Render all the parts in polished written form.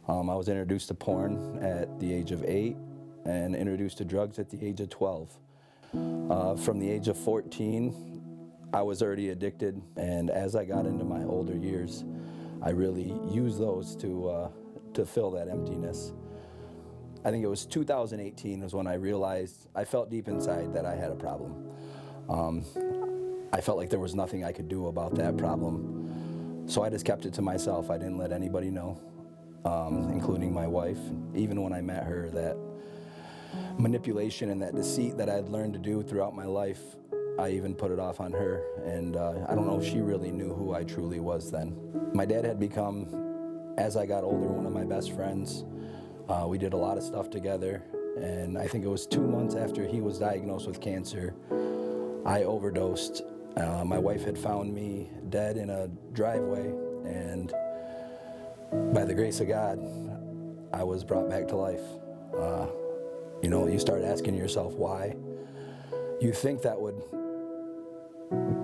I was introduced to porn at the age of 8 and introduced to drugs at the age of 12. From the age of 14, I was already addicted, and as I got into my older years, I really used those to fill that emptiness. I think it was 2018 was when I realized, I felt deep inside that I had a problem. I felt like there was nothing I could do about that problem. So I just kept it to myself. I didn't let anybody know, including my wife. Even when I met her, that manipulation and that deceit that I'd learned to do throughout my life, I even put it off on her. And I don't know if she really knew who I truly was then. My dad had become, as I got older, one of my best friends. We did a lot of stuff together. And I think it was 2 months after he was diagnosed with cancer, I overdosed. My wife had found me dead in a driveway, and by the grace of God, I was brought back to life. You start asking yourself why. You think that would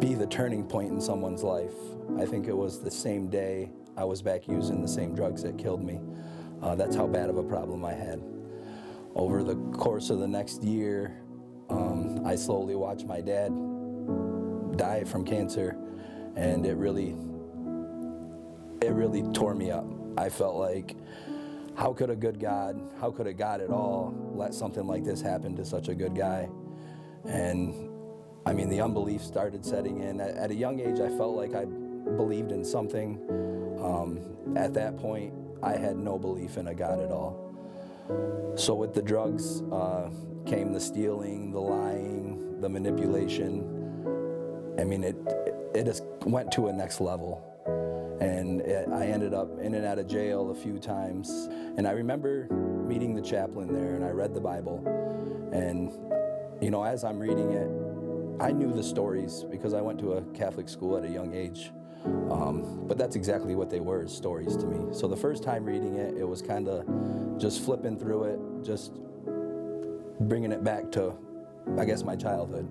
be the turning point in someone's life. I think it was the same day I was back using the same drugs that killed me. That's how bad of a problem I had. Over the course of the next year, I slowly watched my dad die from cancer, and it really tore me up. I felt like, how could a God at all let something like this happen to such a good guy? And I mean, the unbelief started setting in. At a young age, I felt like I believed in something. At that point, I had no belief in a God at all. So with the drugs came the stealing, the lying, the manipulation. I mean, it just went to a next level. And I ended up in and out of jail a few times. And I remember meeting the chaplain there, and I read the Bible. And, as I'm reading it, I knew the stories because I went to a Catholic school at a young age. But that's exactly what they were, stories to me. So the first time reading it, it was kind of just flipping through it, just bringing it back to, I guess, my childhood,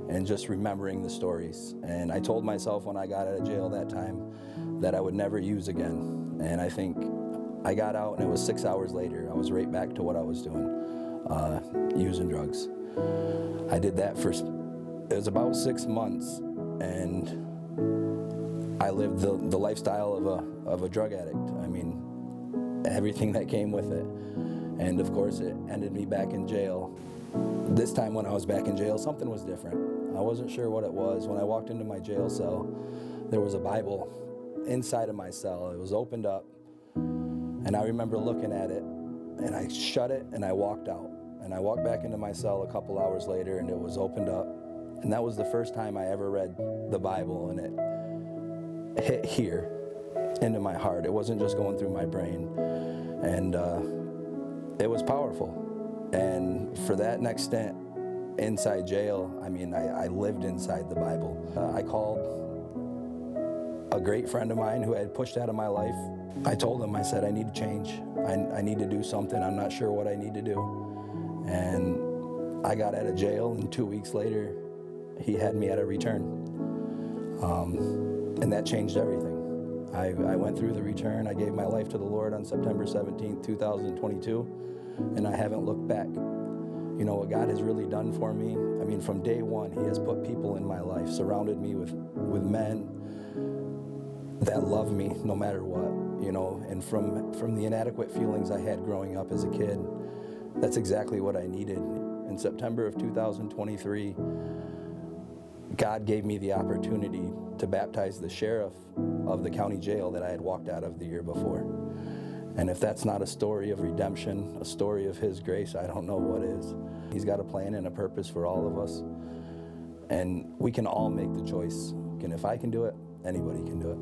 and just remembering the stories. And I told myself when I got out of jail that time that I would never use again. And I think I got out, and it was 6 hours later, I was right back to what I was doing, using drugs. I did that for, it was about 6 months, and I lived the lifestyle of a drug addict. I mean, everything that came with it. And of course, it ended me back in jail. This time when I was back in jail, something was different. I wasn't sure what it was. When I walked into my jail cell, there was a Bible inside of my cell. It was opened up, and I remember looking at it, and I shut it, and I walked out. And I walked back into my cell a couple hours later, and it was opened up. And that was the first time I ever read the Bible, and it hit here into my heart. It wasn't just going through my brain. And it was powerful. And for that next stint inside jail, I mean, I lived inside the Bible. I called a great friend of mine who I had pushed out of my life. I told him, I said, I need to change. I need to do something. I'm not sure what I need to do. And I got out of jail, and 2 weeks later, he had me at a return. And that changed everything. I went through the return. I gave my life to the Lord on September 17th, 2022, and I haven't looked back. What God has really done for me, I mean, from day one, He has put people in my life, surrounded me with men that love me no matter what, and from the inadequate feelings I had growing up as a kid, that's exactly what I needed. In September of 2023, God gave me the opportunity to baptize the sheriff of the county jail that I had walked out of the year before. And if that's not a story of redemption, a story of His grace, I don't know what is. He's got a plan and a purpose for all of us. And we can all make the choice. And if I can do it, anybody can do it.